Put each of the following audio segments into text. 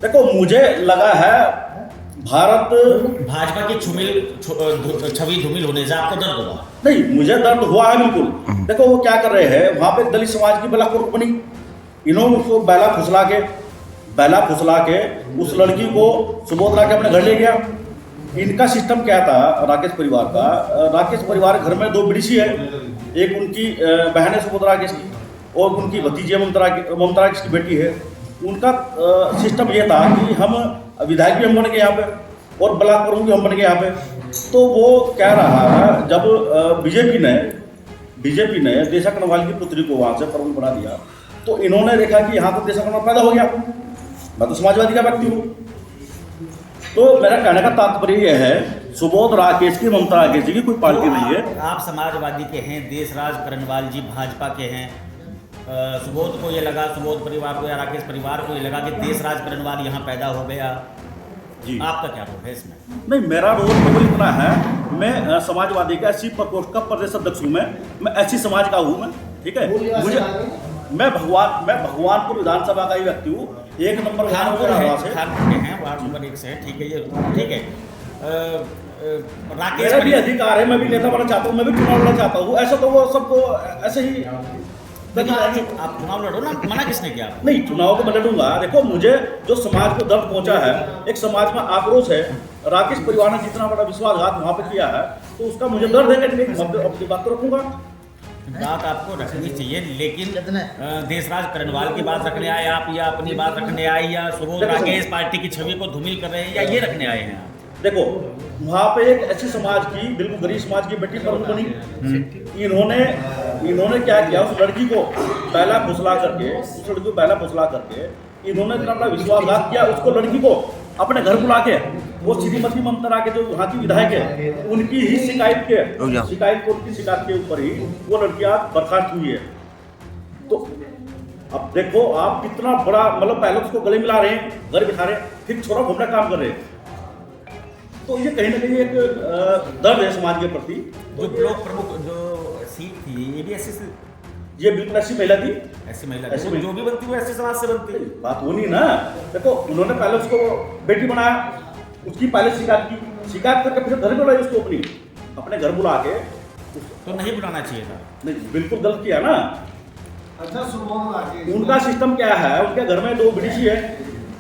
देखो मुझे लगा है भारत भाजपा की छवि धूमिल होने से आपको दर्द हुआ? नहीं, मुझे दर्द हुआ है बिल्कुल। देखो वो क्या कर रहे हैं वहां पे, दलित समाज की बलात्कार बनी, इन्होंने उसको बैला फुसला के उस लड़की को सुबोधरा के अपने घर ले गया। इनका सिस्टम क्या था राकेश परिवार का, राकेश परिवार के घर में दो बीडीसी है, एक उनकी बहन है सुभद्रा राकेश की और उनकी भतीजी ममता राकेश की बेटी है। उनका सिस्टम ये था कि हम विधायक भी हम बन गए यहाँ पे और बलात्कार भी हम बन गए यहाँ पे। तो वो कह रहा है जब बीजेपी ने देशा कनवाल की पुत्री को वहाँ से प्रमुख बना दिया तो इन्होंने देखा कि यहाँ तो देशा कनवाल पैदा हो गया, मैं तो समाजवादी का व्यक्ति हूँ। तो मेरा कहने का तात्पर्य यह है, सुबोध राकेश की ममता राकेश जी की कोई पार्टी नहीं है। आप समाजवादी के हैं, देशराज करणवाल जी भाजपा के हैं। सुबोध को ये लगा, सुबोध परिवार को या राकेश परिवार को ये लगा कि देशराज करणवाल यहाँ पैदा हो गया जी, आपका क्या रोल है इसमें? नहीं, मेरा रोल केवल इतना है, मैं समाजवादी का एससी प्रकोष्ठ का प्रदेश अध्यक्ष हूँ। मैं एससी समाज का हूँ मैं, ठीक है। मुझे मैं भगवानपुर विधानसभा का ही व्यक्ति हूँ, 1 नंबर खानपुर के हैं, वार्ड नंबर 1 से है, ठीक है, ये ठीक है। राकेश मेरा भी अधिकार है, मैं भी नेता बनना चाहता हूँ, मैं भी चुनाव लड़ना चाहता हूँ। ऐसा तो वो सबको ऐसे ही आप चुनाव लड़ो ना, मना किसने किया? नहीं, चुनाव तो मैं लड़ूंगा। देखो मुझे जो समाज को दर्द पहुंचा है, एक समाज में आक्रोश है, राकेश परिवार ने जितना बड़ा विश्वासघात वहां पे किया है तो उसका मुझे दर्द है कि अपनी बात तो रखूंगा। बात आपको रखनी चाहिए, लेकिन देशराज करणवाल की बात रखने आए आप, या अपनी बात रखने आए, या सुबोध राकेश पार्टी की छवि को धूमिल कर रहे हैं, या ये रखने आए हैं आप? देखो वहां पे एक ऐसी समाज की, बिल्कुल गरीब समाज की बेटी प्रमुख बनी। इन्होंने क्या किया, उस लड़की को बैला फुसला करके इन्होंने इतना बड़ा विश्वासघात किया। उसको लड़की को अपने घर बुला के, वो श्रीमती ममता राकेश जो वहाँ की विधायक है, उनकी ही शिकायत के ऊपर ही वो लड़की आज बर्खास्त हुई है। तो अब देखो आप कितना बड़ा, मतलब पहले उसको गले मिला रहे हैं, घर बिठा रहे हैं, फिर छोरा घूमना काम कर रहे हैं। तो ये कहीं ना कहीं एक दर्द है समाज के प्रति। जो ब्लॉक प्रमुख जो सीट थी ये भी ऐसी, ये बिल्कुल ऐसी महिला थी, ऐसी महिला थी, जो भी बनती है वो ऐसे समाज से बनती है। बात वो नहीं ना। देखो उन्होंने पहले उसको बेटी बनाया, उसकी पहले शिकायत करके फिर घर बुलाई उसको अपने घर बुला के। तो नहीं बुलाना चाहिए था। नहीं, बिल्कुल गलत किया ना। अच्छा, उनका सिस्टम क्या है, उनके घर में 2 बीडीसी है,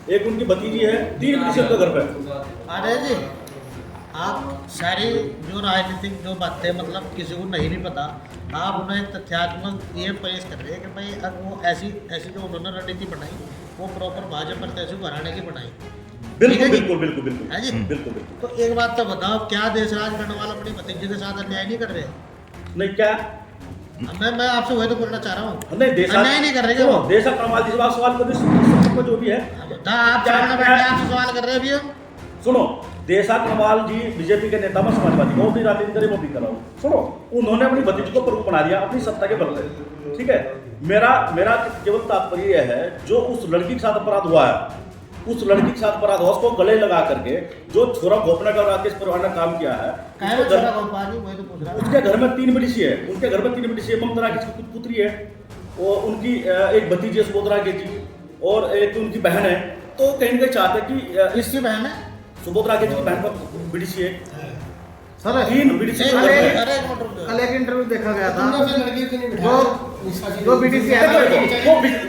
एक उनकी भतीजी है, 3 बीडीसी उनके घर पे। अरे जी, आप सारी जो राजनीतिक जो बातें मतलब किसी को नहीं भी पता, आप उन्हें तथ्यात्मक ये पेश कर रहे हैं कि भाई अब वो ऐसी जो उन्होंने रणनीति बनाई वो प्रॉपर भाजपा प्रत्याशी को हराने की बनाई। बिल्कुल है जी? बिल्कुल। तो एक बात तो बताओ, क्या देशराज करणवाल अपनी भतीजी के साथ अन्याय नहीं कर रहे? नहीं, क्या मैं आपसे वही तो बोलना चाह रहा हूँ, नहीं, अन्याय नहीं कर रहे क्या? देशा कनवाल जी से सवाल कर जो भी है आप सामने बैठे आपसे सवाल कर रहे हैं अभी। सुनो, देशा कनवाल जी बीजेपी के नेता में समाजवादी को भी राजनीति करे, वो भी कराओ। सुनो, उन्होंने अपनी भतीजी को प्रमुख बना दिया अपनी सत्ता के बल पे, ठीक है। मेरा केवल तात्पर्य यह है, जो उस लड़की के साथ अपराध हुआ है, उसको गले लगा करके जो छोरा घोपने का राकेश परिवार ने काम किया है, उसके घर में 3 बीडीसी है, ममता राकेश की पुत्री है, और उनकी एक भतीजी है सुभद्रा राकेश जी, और एक उनकी बहन है। तो कहीं ना कहीं चाहते कि किसकी बहन है? सुबोध राकेश की बहन का बीडीसी है। Sir 3 BDC. कल एक इंटरव्यू देखा गया था, जो बीडीसी है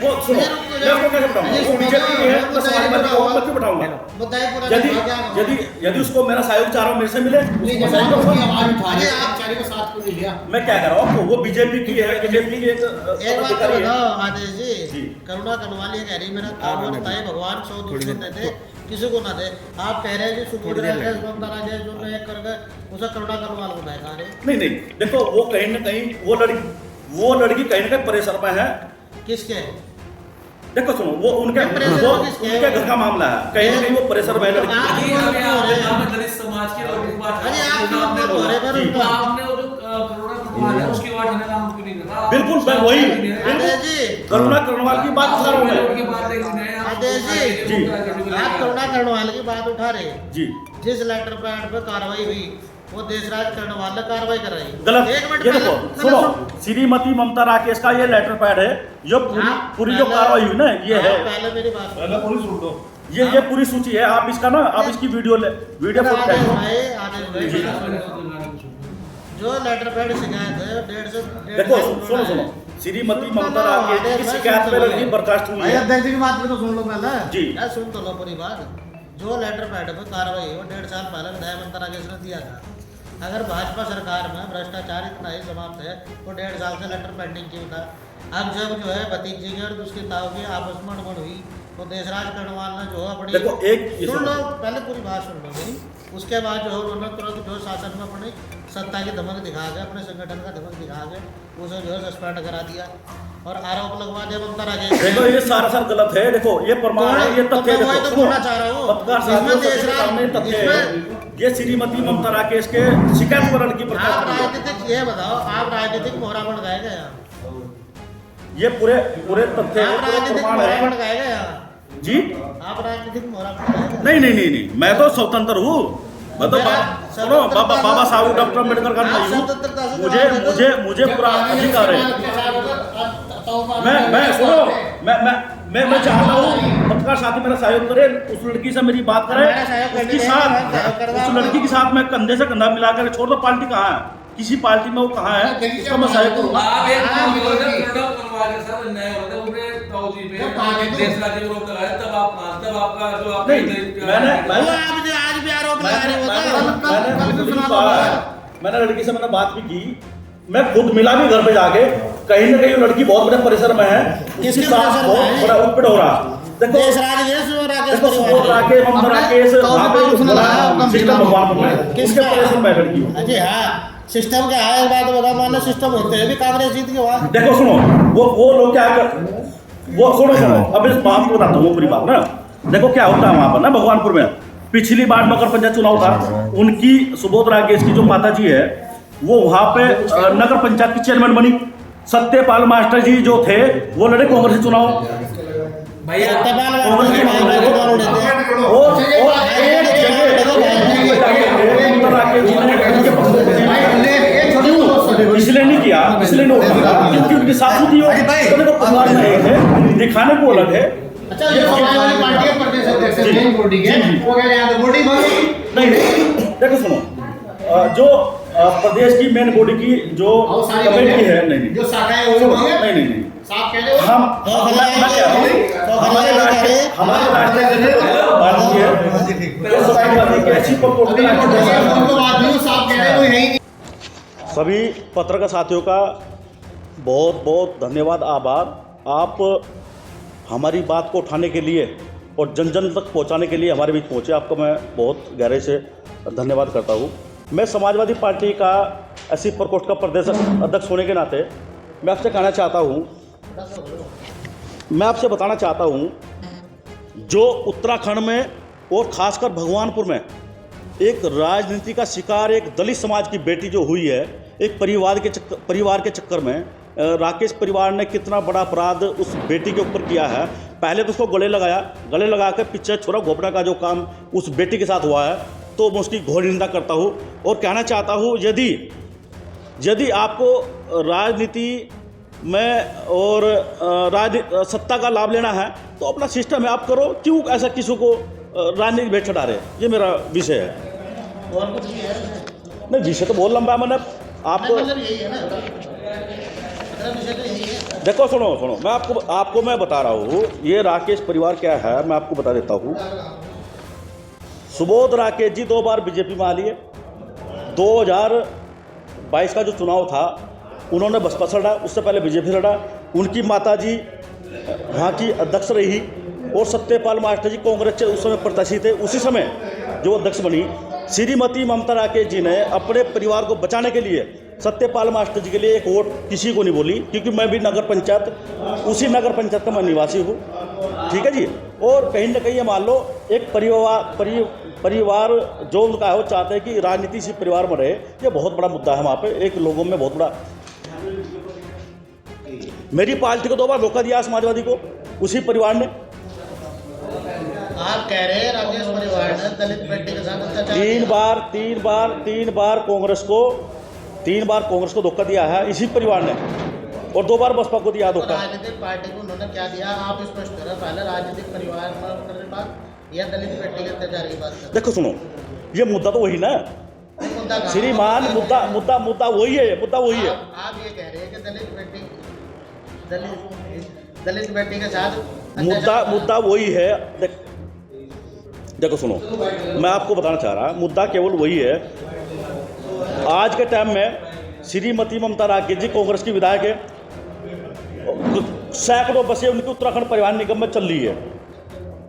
वो सुनो, मैं आपको कैसे बताऊंगा, वो बीजेपी की है, मैं समाजवादी को मैं क्यों बताऊंगा? यदि उसको मेरा सहयोग चाह रहा हूँ, मेरे से मिले, मैं क्या कर रहा हूँ आपको, वो बीजेपी की है, बीजेपी की एक बात तो बताओ आदेश जी, करुणा कनवाल ये कह रही मेरा काम बताए भगवान 100 दूसरे देते किसी को ना दे। आप कह रहे हैं कि सुबोध राकेश ममता राकेश जो नए कर गए उसे करुणा कनवाल बनाएगा। नहीं, देखो वो कहीं ना कहीं वो लड़की कहीं ना कहीं परेशान में है। किसके? देखो सुनो, वो उनके घर का मामला है, कहीं ना कहीं वो परेशान में लड़की। दलित समाज के लोगों की बात बिल्कुल मैं वही करुणा करणवाल की बात कर रहा हूँ जी। आप करुणा करणवाल की बात उठा रहे हैं जी। जिस लेटर पैड पे कार्रवाई हुई वो देशराज करणवाल ने कार्रवाई कर रही है। गलत। एक मिनट ये देखो सुनो, श्रीमती ममता राकेश का ये लेटर पैड है, जो पूरी जो कार्रवाई हुई ना, ये है। पहले मेरी बात पहले पूरी सुन दो। ये पूरी सूची है, आप इसका ना आप इसकी वीडियो फोटो आगे जी। जो लेटर पैड शिकायत है 1.5 से देखो सुनो श्रीमती ममता राकेश की शिकायत पे लड़की बर्खास्त हुई है। अध्यक्ष की बात तो सुन लो पहले जी। यार सुन तो लो पूरी बात। जो लेटर पैड पे कार्रवाई है वो 1.5 साल पहले विधायक ममता राकेश ने दिया था। अगर भाजपा सरकार में भ्रष्टाचार इतना ही समाप्त है तो 1.5 साल से लेटर पेंडिंग क्यों था? अब जब जो है भतीजी की और उसकी ताऊ की आपस में अड़बड़ हुई तो देशराज कड़वाल ने जो अपनी देखो एक सुन लो पहले पूरी बात सुन लो मेरी। उसके बाद जो है उन्होंने तुरंत जो शासन में अपनी सत्ता की धमक दिखा के अपने संगठन का धमक दिखा के उसे जो है सस्पेंड करा दिया और आरोप लगवा दिया ममता राकेश। देखो ये सारा गलत है। देखो ये प्रमाण है, ये तथ्य तो मैं तो बोलना चाह रहा हूँ पत्रकार साथियों के सामने तथ्य है। ये श्रीमती ममता राकेश के शिकायत पर लड़की आप बर्खास्त हुई है। राजनीतिक ये बताओ आप राजनीतिक मोहरा बन गए क्या? ये पूरे तथ्य आप राजनीतिक प्रमाण मोहरा है बन गए क्या? जी। आप राजनीतिक मोहरा बन गए क्या? नहीं, मैं तो स्वतंत्र हूँ। मैं तो सुनो बाबा साहब डॉक्टर अम्बेडकर का नहीं हूँ। मुझे पूरा अधिकार है। मैं सुनो मैं चाहता हूँ पत्रकार साथी मेरा सहयोग करे, उस लड़की से मेरी बात करे, उस लड़की के साथ मैं कंधे से कंधा मिलाकर छोड़ दो। पार्टी कहाँ है, किसी पार्टी में वो कहाँ है, उसका मैं सहयोग करूँगा। आप एक काम करो ना, प्रणव बनवाल के साथ अन्याय होता है, उन्हें फौजी पे देशराज को रोक लगाया, तब आपका जो आप आज भी आरोप लगा रहे हो। मैंने लड़की से बात भी की, मैं खुद मिला भी घर पे जाके। कहीं ना कहीं लड़की बहुत बड़े परिसर में है, उसके साथ बहुत बड़ा उत्पीड़न हो रहा। देखो सुबोध राकेश ममता राकेश वहाँ पे सिस्टम भगवान उसके परिसर में लड़की हो। जी हाँ, सिस्टम क्या है बात बता। मान लो सिस्टम होते हैं भी कांग्रेस जीत के वहाँ। देखो सुनो वो लोग क्या कर वो सुनो अब इस बात को बताता हूँ पूरी बात ना। देखो क्या होता है वहाँ पर ना भगवानपुर में पिछली बार नगर पंचायत चुनाव था, उनकी सुबोध राकेश की जो माता जी है वो वहाँ पे नगर पंचायत की चेयरमैन बनी। सत्यपाल मास्टर जी जो थे वो लड़े कांग्रेस से चुनाव। भैया इसलिए नहीं किया, इसलिए नहीं क्योंकि उनकी सासू जी तो परिवार में एक है, दिखाने को अलग है। अच्छा ये वाली पार्टी के प्रदेश अध्यक्ष है, मेन बॉडी के वो क्या यहाँ तो बॉडी नहीं देखो सुनो जो प्रदेश की मेन बॉडी की जो कमेटी है नहीं जो शाखाएं वो नहीं साफ कह रहे हो हम हमारे राष्ट्रीय पार्टी है ऐसी सभी पत्रकार साथियों का बहुत बहुत धन्यवाद, आभार। आप हमारी बात को उठाने के लिए और जन जन तक पहुंचाने के लिए हमारे बीच पहुंचे, आपको मैं बहुत गहरे से धन्यवाद करता हूं। मैं समाजवादी पार्टी का एससी प्रकोष्ठ का प्रदेश अध्यक्ष होने के नाते मैं आपसे कहना चाहता हूं, मैं आपसे बताना चाहता हूं, जो उत्तराखंड में और खासकर भगवानपुर में एक राजनीति का शिकार एक दलित समाज की बेटी जो हुई है, एक परिवार के चक्कर में राकेश परिवार ने कितना बड़ा अपराध उस बेटी के ऊपर किया है। पहले तो उसको गले लगा कर पीछे छोरा घोपने का जो काम उस बेटी के साथ हुआ है, तो मैं उसकी घोर निंदा करता हूँ और कहना चाहता हूँ यदि आपको राजनीति में और सत्ता का लाभ लेना है तो अपना सिस्टम है आप करो, क्यों ऐसा किसी को राजनीति भेंट चढ़ा रहे, ये मेरा विषय है। और कुछ भी है नहीं विषय तो बहुत लंबा है, मैंने आपको यही है ना, विषय तो यही है। देखो सुनो मैं आपको मैं बता रहा हूँ ये राकेश परिवार क्या है, मैं आपको बता देता हूँ। सुबोध राकेश जी 2 बार बीजेपी में आ लिए। 2022 का जो चुनाव था उन्होंने बसपा से लड़ा, उससे पहले बीजेपी से लड़ा। उनकी माता जी वहाँ की अध्यक्ष रही और सत्यपाल मास्टर जी कांग्रेस के उस समय प्रत्याशी थे। उसी समय जो अध्यक्ष बनी श्रीमती ममता राकेश जी ने अपने परिवार को बचाने के लिए सत्यपाल मास्टर जी के लिए एक वोट किसी को नहीं बोली, क्योंकि मैं भी उसी नगर पंचायत का मैं निवासी हूँ, ठीक है जी। और कहीं ना कहीं ये मान लो एक परिवार जो उनका है वो चाहते हैं कि राजनीति इसी परिवार में रहे, ये बहुत बड़ा मुद्दा है वहाँ पे, एक लोगों में बहुत बड़ा। मेरी पार्टी को 2 बार धोखा दिया समाजवादी को उसी परिवार ने। आप कह रहे हैं राकेश परिवार ने दलित बेटी के साथ अत्याचार तीन बार कांग्रेस को धोखा दिया है इसी परिवार ने, और 2 बार बसपा को दिया धोखा। राजनीतिक पार्टी को उन्होंने क्या दिया आप स्पष्ट करें। पहले राजनीतिक परिवार करने के बाद या दलित बेटी के अत्याचार की बात कर देखो सुनो, ये मुद्दा तो वही ना मुद्दा कहाँ? श्रीमान, मुद्दा वही है, मुद्दा वही है। आप ये कह रहे हैं कि दलित बेटी के साथ मुद्दा वही है। देखो सुनो, मैं आपको बताना चाह रहा, मुद्दा केवल वही है। आज के टाइम में श्रीमती ममता राकेश जी कांग्रेस की विधायक है, सैकड़ों बसें उनकी उत्तराखंड परिवहन निगम में चल रही है।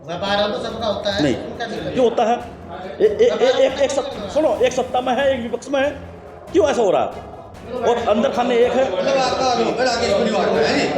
व्यापार तो सबका होता है, नहीं, उनका नहीं क्यों होता है? सुनो, एक सत्ता में है, एक विपक्ष में है, क्यों ऐसा हो रहा है? और अंदर खाने एक है। मतलब आपका राकेश परिवार का है नहीं